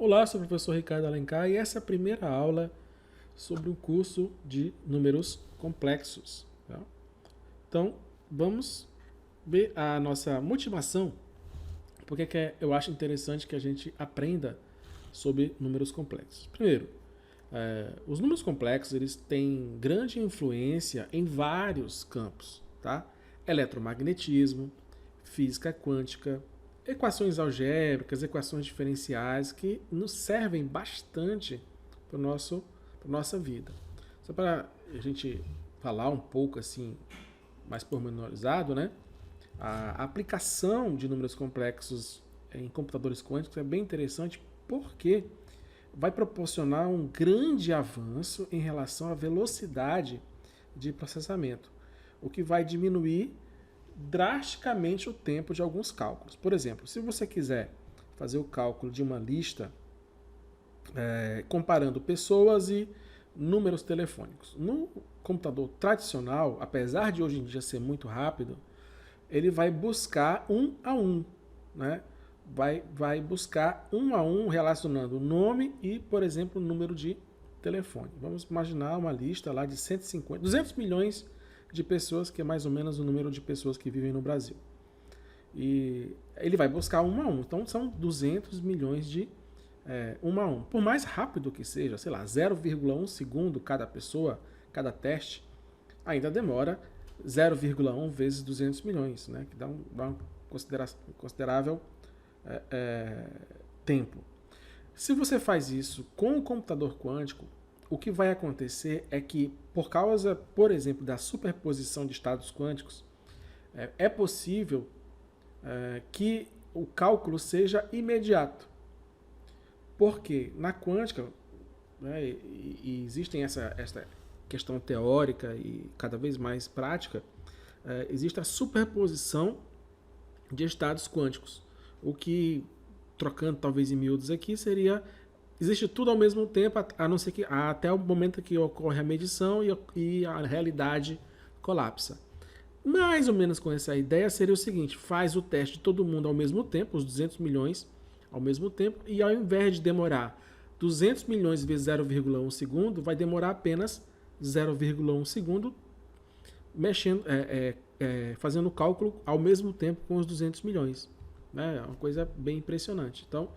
Olá, sou o professor Ricardo Alencar e essa é a primeira aula sobre o curso de números complexos. Tá? Então, vamos ver a nossa motivação, porque eu acho interessante que a gente aprenda sobre números complexos. Primeiro, os números complexos eles têm grande influência em vários campos, tá? Eletromagnetismo, física quântica, equações algébricas, equações diferenciais que nos servem bastante para nossa vida. Só para a gente falar um pouco assim mais pormenorizado, né? A aplicação de números complexos em computadores quânticos é bem interessante porque vai proporcionar um grande avanço em relação à velocidade de processamento, o que vai diminuir drasticamente o tempo de alguns cálculos. Por exemplo, se você quiser fazer o cálculo de uma lista comparando pessoas e números telefônicos. No computador tradicional, apesar de hoje em dia ser muito rápido, ele vai buscar um a um, né? Vai buscar um a um relacionando o nome e, por exemplo, o número de telefone. Vamos imaginar uma lista lá de 150, 200 milhões de pessoas, que é mais ou menos o número de pessoas que vivem no Brasil. E ele vai buscar um a um. Então são 200 milhões de um a um. Por mais rápido que seja, sei lá, 0,1 segundo cada pessoa, cada teste, ainda demora 0,1 vezes 200 milhões, né? Que dá um considerável tempo. Se você faz isso com o computador quântico, o que vai acontecer é que, por causa, por exemplo, da superposição de estados quânticos, é possível que o cálculo seja imediato. Porque na quântica, né, e existem essa questão teórica e cada vez mais prática, existe a superposição de estados quânticos. O que, trocando talvez em miúdos aqui, seria existe tudo ao mesmo tempo, a não ser que até o momento que ocorre a medição e a realidade colapsa. Mais ou menos com essa ideia seria o seguinte: faz o teste de todo mundo ao mesmo tempo, os 200 milhões ao mesmo tempo, e ao invés de demorar 200 milhões vezes 0,1 segundo, vai demorar apenas 0,1 segundo mexendo, fazendo o cálculo ao mesmo tempo com os 200 milhões. É uma coisa bem impressionante. Então,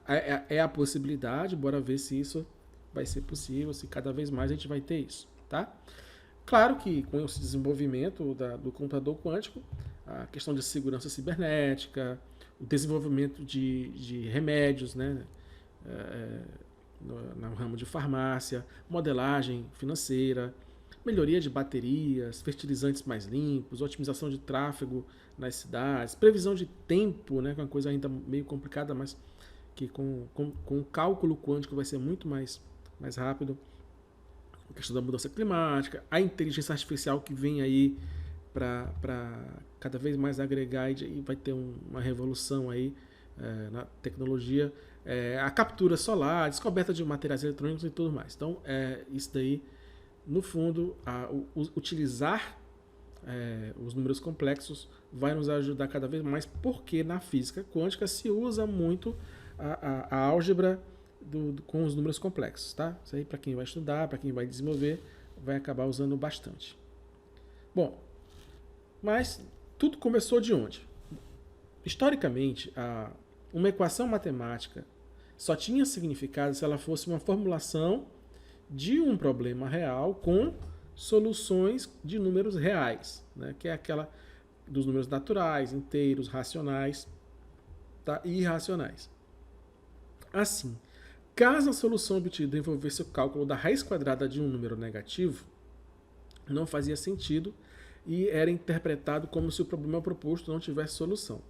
é a possibilidade, bora ver se isso vai ser possível, se cada vez mais a gente vai ter isso, tá? Claro que com esse desenvolvimento do computador quântico, a questão de segurança cibernética, o desenvolvimento de remédios, né, no ramo de farmácia, modelagem financeira, melhoria de baterias, fertilizantes mais limpos, otimização de tráfego nas cidades, previsão de tempo, né, que é uma coisa ainda meio complicada, mas que com o cálculo quântico vai ser muito mais rápido. A questão da mudança climática, a inteligência artificial que vem aí para cada vez mais agregar e vai ter uma revolução aí na tecnologia, a captura solar, a descoberta de materiais eletrônicos e tudo mais. Então, isso daí, no fundo, utilizar os números complexos vai nos ajudar cada vez mais, porque na física quântica se usa muito a álgebra com os números complexos, tá? Isso aí para quem vai estudar, para quem vai desenvolver, vai acabar usando bastante. Bom, mas tudo começou de onde? Historicamente, uma equação matemática só tinha significado se ela fosse uma formulação de um problema real com soluções de números reais, né? Que é aquela dos números naturais, inteiros, racionais, tá? E irracionais. Assim, caso a solução obtida envolvesse o cálculo da raiz quadrada de um número negativo, não fazia sentido e era interpretado como se o problema proposto não tivesse solução.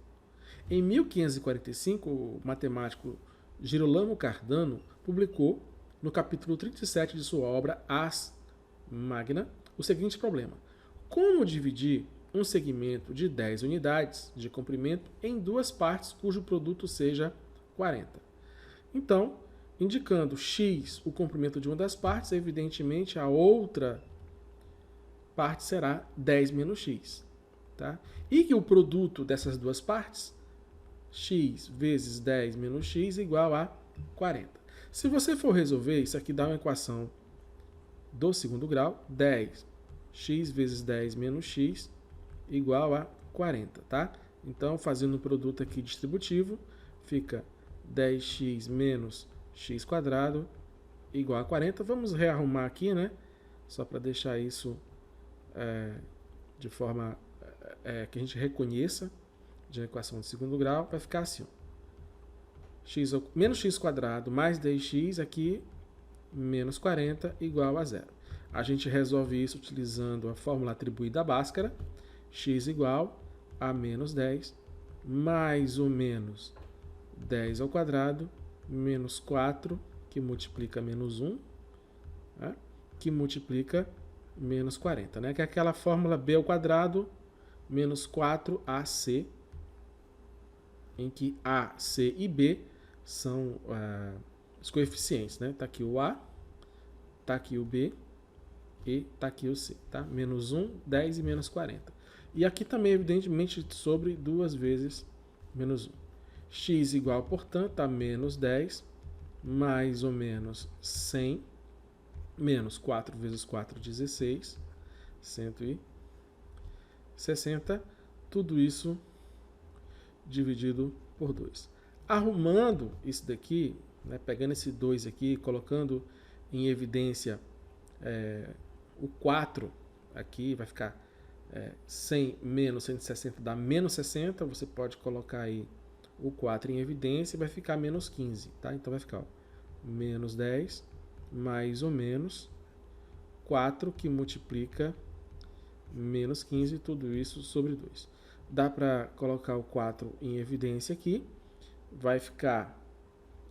Em 1545, o matemático Girolamo Cardano publicou, no capítulo 37 de sua obra Ars Magna, o seguinte problema: como dividir um segmento de 10 unidades de comprimento em duas partes cujo produto seja 40? Então, indicando x o comprimento de uma das partes, evidentemente a outra parte será 10 menos x. Tá? E que o produto dessas duas partes x vezes 10 menos x igual a 40. Se você for resolver, isso aqui dá uma equação do segundo grau, 10x vezes 10 menos x igual a 40, tá? Então, fazendo o produto aqui distributivo, fica 10x menos x quadrado igual a 40. Vamos rearrumar aqui, né? Só para deixar isso de forma que a gente reconheça de equação de segundo grau. Vai ficar assim, ó. Menos x quadrado mais 10x aqui, menos 40 igual a zero. A gente resolve isso utilizando a fórmula atribuída à Bhaskara. X igual a menos 10 mais ou menos 10 ao quadrado menos 4, que multiplica menos 1, né? Que multiplica menos 40, né? Que é aquela fórmula b ao quadrado menos 4ac, em que a, c e b são os coeficientes, né? Tá aqui o a, tá aqui o b e tá aqui o c, tá? Menos 1, 10 e menos 40. E aqui também, evidentemente, sobre 2 vezes menos 1. X igual, portanto, a menos 10, mais ou menos 100, menos 4 vezes 4, 16, 160, tudo isso dividido por 2. Arrumando isso daqui, né, pegando esse 2 aqui, colocando em evidência o 4 aqui, vai ficar 100 menos 160 dá menos 60, você pode colocar aí o 4 em evidência e vai ficar menos 15, tá? Então vai ficar, ó, menos 10 mais ou menos 4 que multiplica menos 15, tudo isso sobre 2. Dá para colocar o 4 em evidência aqui, vai ficar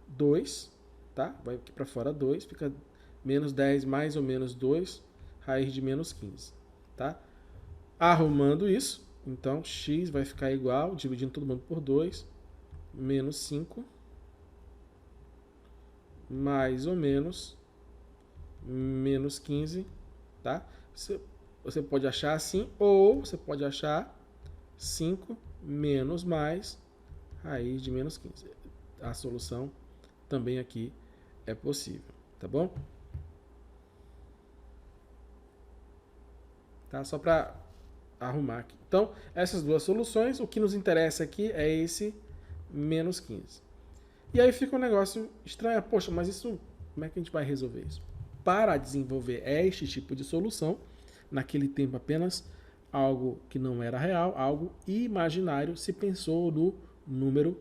2, tá? Vai aqui para fora 2, fica menos 10 mais ou menos 2, raiz de menos 15, tá? Arrumando isso, então x vai ficar igual, dividindo todo mundo por 2, menos 5, mais ou menos, menos 15, tá? Você pode achar assim, ou você pode achar 5 menos mais raiz de menos 15. A solução também aqui é possível, tá bom? Tá? Só para arrumar aqui. Então, essas duas soluções, o que nos interessa aqui é esse menos 15. E aí fica um negócio estranho. Poxa, mas isso, como é que a gente vai resolver isso? Para desenvolver este tipo de solução, naquele tempo apenas algo que não era real, algo imaginário, se pensou no número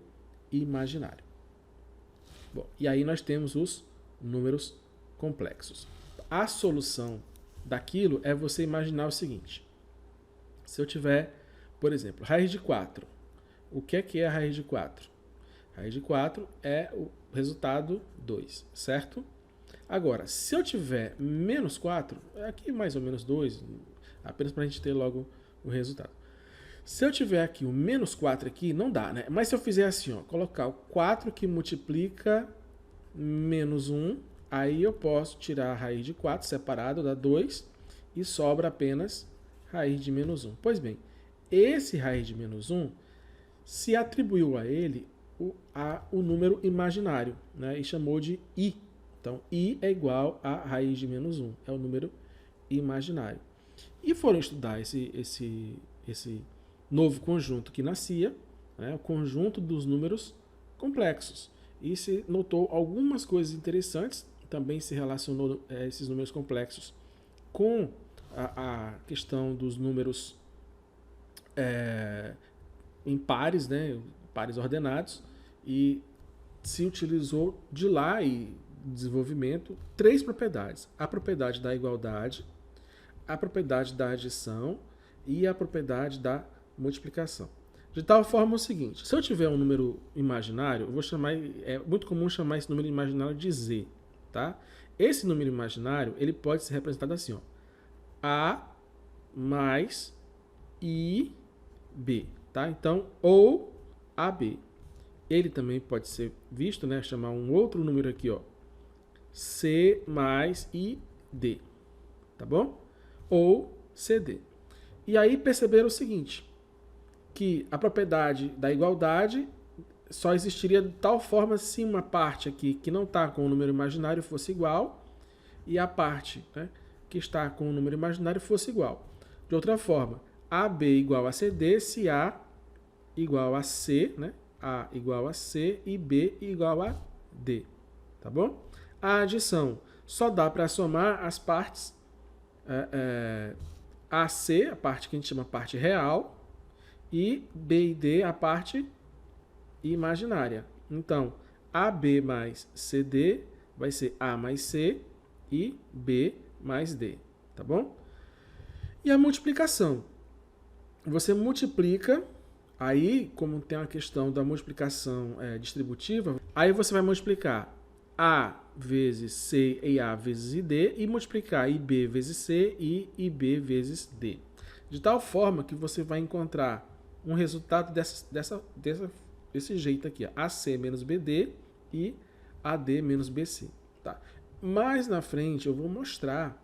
imaginário. Bom, e aí nós temos os números complexos. A solução daquilo é você imaginar o seguinte. Se eu tiver, por exemplo, raiz de 4. O que é a raiz de 4? Raiz de 4 é o resultado 2, certo? Agora, se eu tiver menos 4, aqui mais ou menos 2, apenas para a gente ter logo o resultado. Se eu tiver aqui o menos 4 aqui, não dá, né? Mas se eu fizer assim, ó, colocar o 4 que multiplica menos 1, aí eu posso tirar a raiz de 4 separado, dá 2, e sobra apenas raiz de menos 1. Pois bem, esse raiz de menos 1 se atribuiu a ele o número imaginário, né? E chamou de i. Então, i é igual a raiz de menos 1, é o número imaginário. E foram estudar esse novo conjunto que nascia, né? O conjunto dos números complexos. E se notou algumas coisas interessantes, também se relacionou esses números complexos com a questão dos números em pares, né? Pares ordenados, e se utilizou de lá e desenvolvimento 3 propriedades: a propriedade da igualdade, a propriedade da adição e a propriedade da multiplicação. De tal forma o seguinte: se eu tiver um número imaginário, eu vou chamar, é muito comum chamar esse número imaginário de z, tá? Esse número imaginário, ele pode ser representado assim, ó: a mais ib, tá? Então, ou ab. Ele também pode ser visto, né, chamar um outro número aqui, ó, c mais id, tá bom? Ou cd. E aí perceberam o seguinte, que a propriedade da igualdade só existiria de tal forma se uma parte aqui que não está com o número imaginário fosse igual e a parte, né, que está com o número imaginário fosse igual. De outra forma, AB igual a CD se A igual a C, né? A igual a C e B igual a D, tá bom? A adição só dá para somar as partes AC, a parte que a gente chama parte real, e B e D, a parte imaginária. Então, AB mais CD vai ser A mais C e B mais D, tá bom? E a multiplicação. Você multiplica, aí, como tem a questão da multiplicação distributiva, aí você vai multiplicar A vezes C e A vezes ID e multiplicar IB vezes C e IB vezes D. De tal forma que você vai encontrar um resultado desse jeito aqui, ó, AC menos BD e AD menos BC. Tá? Mais na frente eu vou mostrar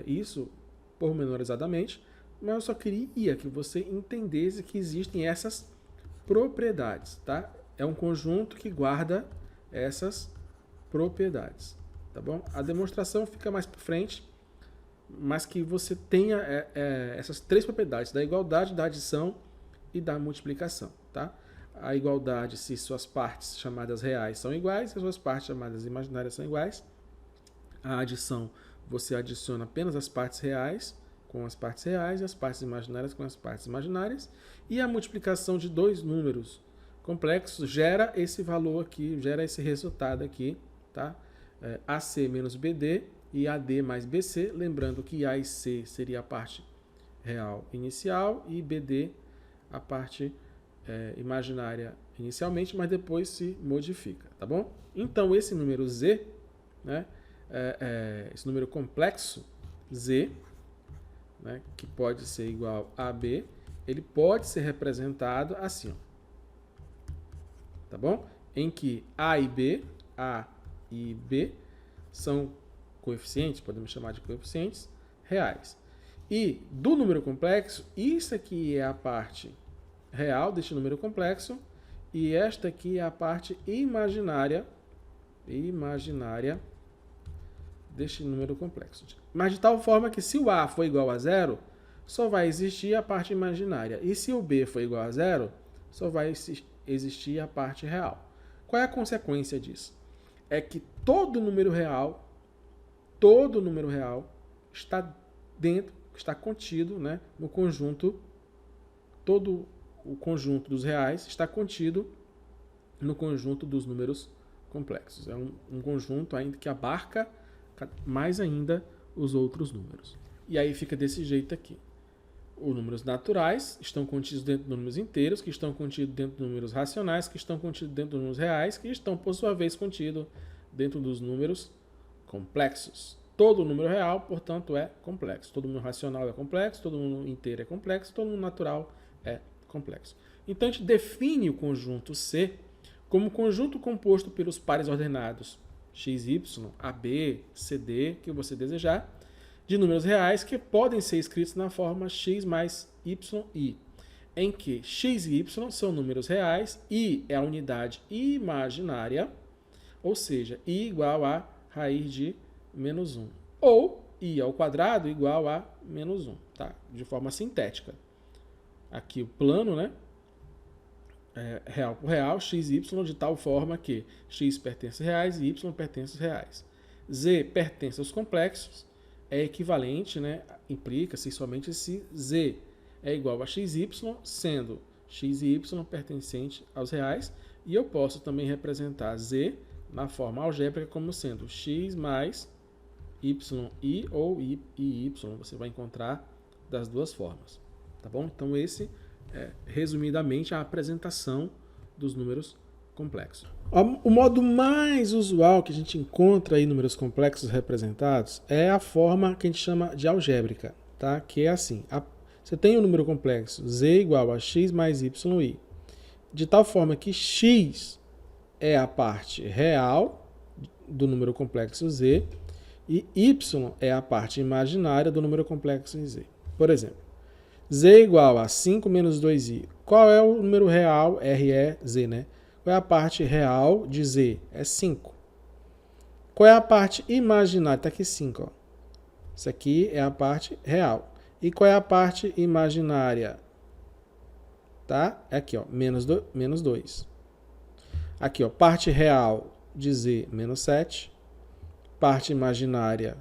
isso pormenorizadamente, mas eu só queria que você entendesse que existem essas propriedades. Tá? É um conjunto que guarda essas propriedades. Tá bom? A demonstração fica mais para frente, mas que você tenha essas três propriedades, da igualdade, da adição e da multiplicação. Tá? A igualdade se suas partes chamadas reais são iguais, e as suas partes chamadas imaginárias são iguais. A adição, você adiciona apenas as partes reais com as partes reais e as partes imaginárias com as partes imaginárias. E a multiplicação de dois números complexos gera esse valor aqui, gera esse resultado aqui, tá? AC menos BD e AD mais BC, lembrando que A e C seria a parte real inicial e BD a parte imaginária inicialmente, mas depois se modifica, tá bom? Então esse número Z, né, esse número complexo Z, né, que pode ser igual a B, ele pode ser representado assim, ó, tá bom? Em que A e B são coeficientes, podemos chamar de coeficientes reais. E do número complexo, isso aqui é a parte real deste número complexo e esta aqui é a parte imaginária deste número complexo. Mas de tal forma que se o A for igual a zero, só vai existir a parte imaginária. E se o B for igual a zero, só vai existir a parte real. Qual é a consequência disso? É que todo número real está contido, né, no conjunto, todo o conjunto dos reais está contido no conjunto dos números complexos. É um conjunto ainda que abarca mais ainda os outros números. E aí fica desse jeito aqui. Os números naturais estão contidos dentro de números inteiros, que estão contidos dentro de números racionais, que estão contidos dentro de números reais, que estão, por sua vez, contidos dentro dos números complexos. Todo número real, portanto, é complexo. Todo número racional é complexo, todo número inteiro é complexo, todo número natural é complexo. Então, a gente define o conjunto C como um conjunto composto pelos pares ordenados x, y, AB, CD, que você desejar, de números reais que podem ser escritos na forma x mais y, i, em que x e y são números reais, i é a unidade imaginária, ou seja, i igual a raiz de menos 1, ou i ao quadrado igual a menos 1, tá? De forma sintética. Aqui o plano, né? Real por real, x e y, de tal forma que x pertence a reais e y pertence a reais. Z pertence aos complexos, é equivalente, né? Implica-se somente se Z é igual a xy, sendo x e y pertencente aos reais, e eu posso também representar Z na forma algébrica como sendo x mais yi ou y, você vai encontrar das duas formas, tá bom? Então esse resumidamente a apresentação dos números complexos. O modo mais usual que a gente encontra em números complexos representados é a forma que a gente chama de algébrica, tá? Que é assim, você tem um número complexo z igual a x mais yi, de tal forma que x é a parte real do número complexo z e y é a parte imaginária do número complexo em z. Por exemplo, z igual a 5 menos 2i. Qual é o número real, RE, z, né? Qual é a parte real de z? É 5. Qual é a parte imaginária? Está aqui 5. Ó. Isso aqui é a parte real. E qual é a parte imaginária? Tá? É aqui, ó, menos 2. Aqui, ó, parte real de z, menos 7. Parte imaginária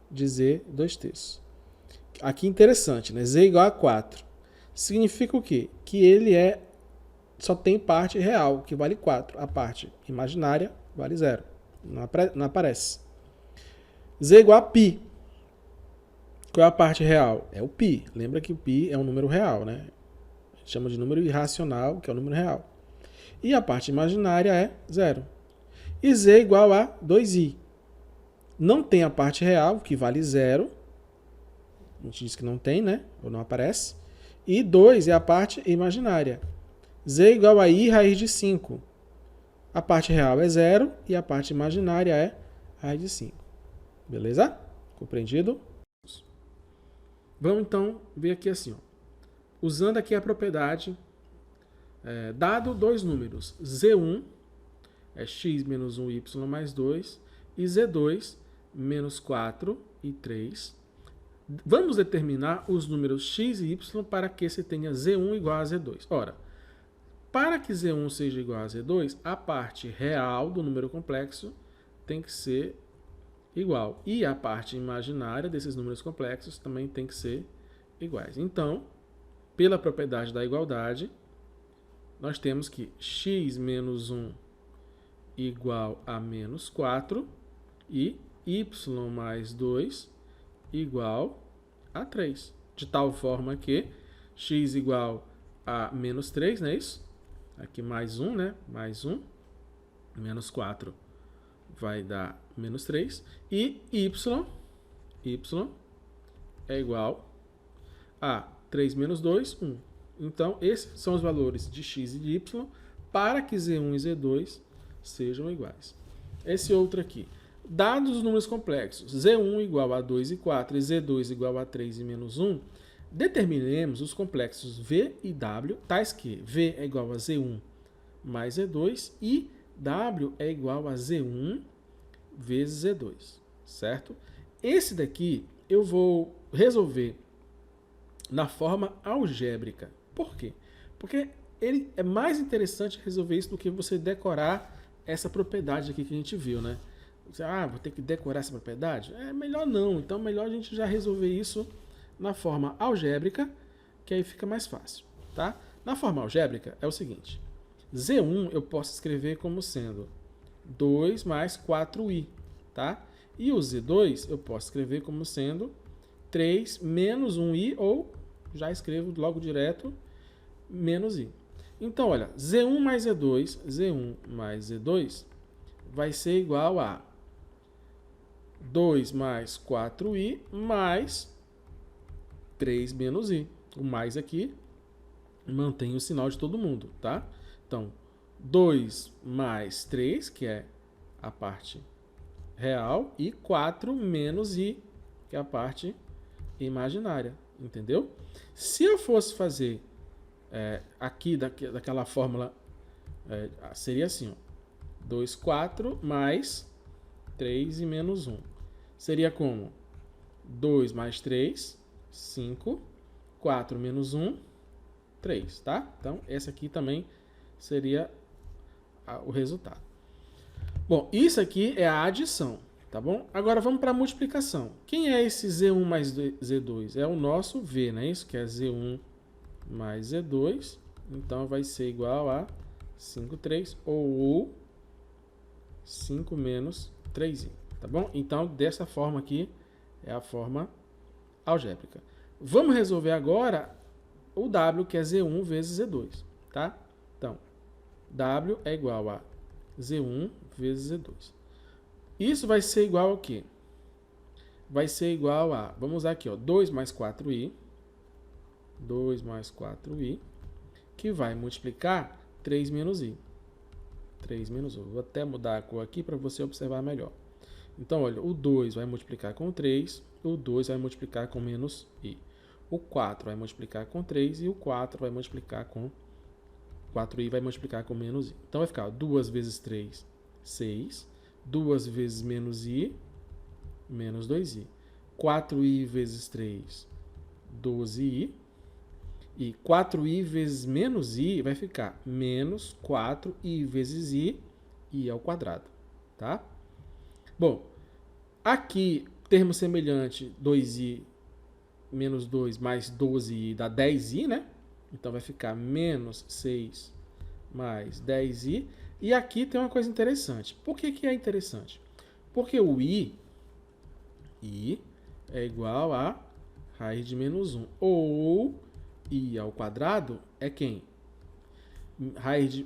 de z, 2/3. Aqui interessante, né? Z igual a 4. Significa o quê? Que ele só tem parte real, que vale 4. A parte imaginária vale 0. Não aparece. Z igual a π. Qual é a parte real? É o π. Lembra que o π é um número real, né? A gente chama de número irracional, que é o número real. E a parte imaginária é 0. E z igual a 2i. Não tem a parte real, que vale 0. A gente diz que não tem, né? Ou não aparece. E 2 é a parte imaginária. Z igual a i raiz de 5. A parte real é 0 e a parte imaginária é raiz de 5. Beleza? Compreendido? Vamos então ver aqui assim. Ó. Usando aqui a propriedade, dado dois números, Z1 é x menos 1y mais 2 e Z2 menos 4 e 3. Vamos determinar os números x e y para que se tenha Z1 igual a Z2. Ora, para que Z1 seja igual a Z2, a parte real do número complexo tem que ser igual. E a parte imaginária desses números complexos também tem que ser iguais. Então, pela propriedade da igualdade, nós temos que x menos 1 igual a menos 4 e y mais 2 igual a 3. De tal forma que x igual a menos 3, não é isso? Aqui mais 1, né? Mais 1. Menos 4 vai dar menos 3. E y é igual a 3 menos 2, 1. Então, esses são os valores de x e de y para que Z1 e Z2 sejam iguais. Esse outro aqui. Dados os números complexos, Z1 igual a 2 e 4 e Z2 igual a 3 e menos 1, determinemos os complexos V e W, tais que V é igual a Z1 mais Z2 e W é igual a Z1 vezes Z2, certo? Esse daqui eu vou resolver na forma algébrica. Por quê? Porque ele é mais interessante resolver isso do que você decorar essa propriedade aqui que a gente viu, né? Vou ter que decorar essa propriedade? É melhor não. Então, melhor a gente já resolver isso na forma algébrica, que aí fica mais fácil, tá? Na forma algébrica é o seguinte. Z1 eu posso escrever como sendo 2 mais 4i, tá? E o Z2 eu posso escrever como sendo 3 menos 1i, ou já escrevo logo direto, menos i. Então, olha, Z1 mais Z2 vai ser igual a 2 mais 4i mais 3 menos i. O mais aqui mantém o sinal de todo mundo, tá? Então, 2 mais 3, que é a parte real, e 4 menos i, que é a parte imaginária, entendeu? Se eu fosse fazer aqui daquela fórmula, seria assim, ó, 2, 4 mais 3 e menos 1. Seria como? 2 mais 3, 5, 4 menos 1, 3, tá? Então, esse aqui também seria o resultado. Bom, isso aqui é a adição, tá bom? Agora vamos para a multiplicação. Quem é esse Z1 mais Z2? É o nosso V, não é isso? Que é Z1 mais Z2. Então, vai ser igual a 5, 3 ou 5 menos 3i, tá bom? Então, dessa forma aqui é a forma algébrica. Vamos resolver agora o W, que é Z1 vezes Z2, tá? Então, W é igual a Z1 vezes Z2. Isso vai ser igual ao quê? Vai ser igual a, vamos usar aqui, ó, 2 mais 4i, que vai multiplicar 3 menos i. 3 menos 1. Vou até mudar a cor aqui para você observar melhor. Então, olha, o 2 vai multiplicar com 3, o 2 vai multiplicar com menos i. O 4 vai multiplicar com 3 e o 4 vai multiplicar com 4i vai multiplicar com menos i. Então vai ficar 2 vezes 3, 6. 2 vezes menos i, menos 2i. 4i vezes 3, 12i. E 4i vezes menos i vai ficar menos 4i vezes i ao quadrado. Tá? Bom, aqui, termo semelhante, 2i menos 2 mais 12i dá 10i, né? Então vai ficar menos 6 mais 10i. E aqui tem uma coisa interessante. Por que é interessante? Porque o i é igual a raiz de menos 1. Ou i ao quadrado é quem?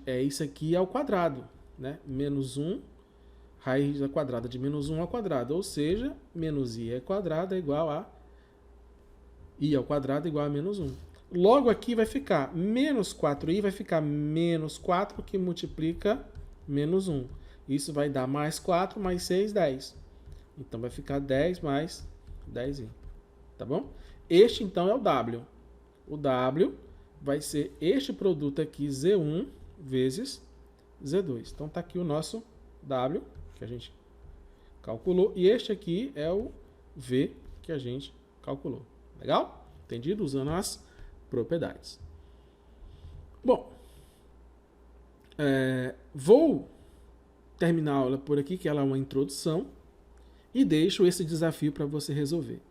É isso aqui ao quadrado, né? Menos 1, raiz da quadrada de menos 1 ao quadrado. Ou seja, menos i ao quadrado é igual a i ao quadrado igual a menos 1. Logo aqui vai ficar menos 4i, vai ficar menos 4 que multiplica menos 1. Isso vai dar mais 4, mais 6, 10. Então vai ficar 10 mais 10i. Tá bom? Este então é o W. O W vai ser este produto aqui, Z1 vezes Z2. Então tá aqui o nosso W, que a gente calculou. E este aqui é o V que a gente calculou. Legal? Entendido? Usando as propriedades. Bom, vou terminar a aula por aqui, que ela é uma introdução, e deixo esse desafio para você resolver.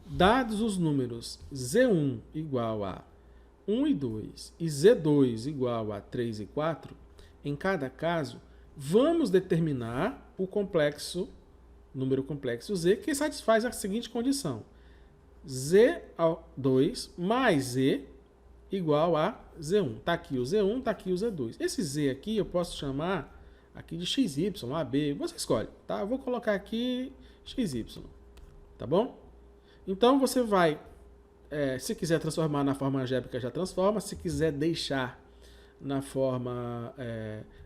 Dados os números Z1 igual a 1 e 2 e Z2 igual a 3 e 4, em cada caso, vamos determinar o número complexo Z, que satisfaz a seguinte condição. Z2 mais Z igual a Z1. Está aqui o Z1, está aqui o Z2. Esse Z aqui eu posso chamar aqui de XY, AB, você escolhe, tá? Eu vou colocar aqui XY, tá bom? Então você vai, se quiser transformar na forma algébrica, já transforma. Se quiser deixar na forma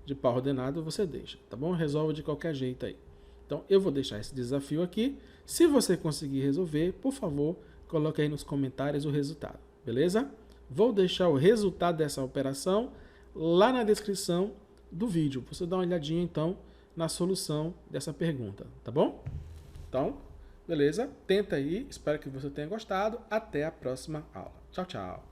de par ordenado, você deixa, tá bom? Resolve de qualquer jeito aí. Então eu vou deixar esse desafio aqui. Se você conseguir resolver, por favor, coloque aí nos comentários o resultado, beleza? Vou deixar o resultado dessa operação lá na descrição do vídeo. Você dá uma olhadinha, então, na solução dessa pergunta, tá bom? Então, beleza? Tenta aí. Espero que você tenha gostado. Até a próxima aula. Tchau, tchau.